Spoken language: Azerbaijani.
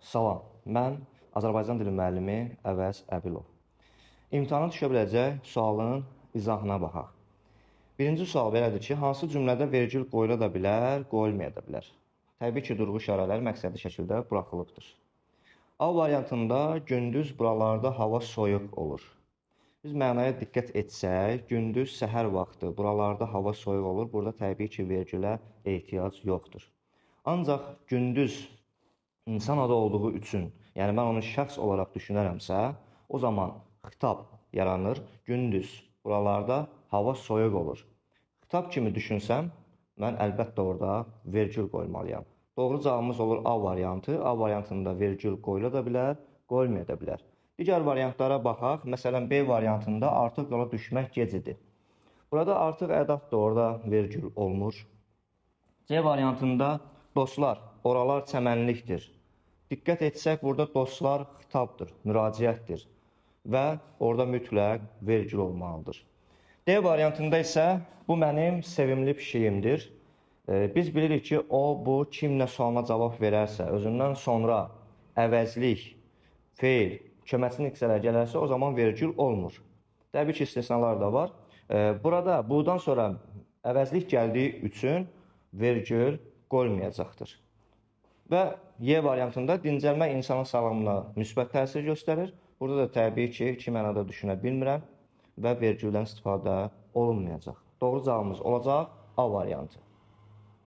Salam, mən Azərbaycan dili müəllimi Əvəz Əbilov. İmtahana düşə biləcək sualın izahına baxaq. Birinci sual belədir ki, hansı cümlədə vergül qoyula da bilər, qoyulmaya da bilər? Təbii ki, durğu işarələri məqsədli şəkildə buraxılıbdır. A variantında gündüz buralarda hava soyuq olur. Biz mənaya diqqət etsək, gündüz səhər vaxtı buralarda hava soyuq olur. Burada təbii ki, vergülə ehtiyac yoxdur. Ancaq gündüz insan adı olduğu üçün, yəni mən onu şəxs olaraq düşünərəmsə, o zaman xitab yaranır. Gündüz buralarda hava soyuq olur. Xitab kimi düşünsəm, mən əlbəttə orada vergül qoymalıyam. Doğru cavabımız olur A variantı. A variantında vergül qoyula da bilər, qoyulmaya da bilər. Digər variantlara baxaq. Məsələn, B variantında artıq yola düşmək gec idi. Burada artıq ədad da orada vergül olmur. C variantında dostlar, oralar çəmənlikdir. Diqqət etsək, burada dostlar xitabdır, müraciətdir və orada mütləq vergül olmalıdır. D variantında isə bu mənim sevimli pişiyimdir. Biz bilirik ki, o, bu, kimlə sualına cavab verərsə, özündən sonra əvəzlik, feil, köməkçi nüqsələr gələrsə, o zaman vergül olmur. Təbii ki, istisnalar da var. Burada budan sonra əvəzlik gəldiyi üçün vergül qoyulmayacaqdır. Və Y variantında dincəlmək insanın sağlamlığına müsbət təsir göstərir. Burada da təbii ki, iki mənada düşünə bilmirəm və vergüldən istifadə olunmayacaq. Doğru cavabımız olacaq A variantı.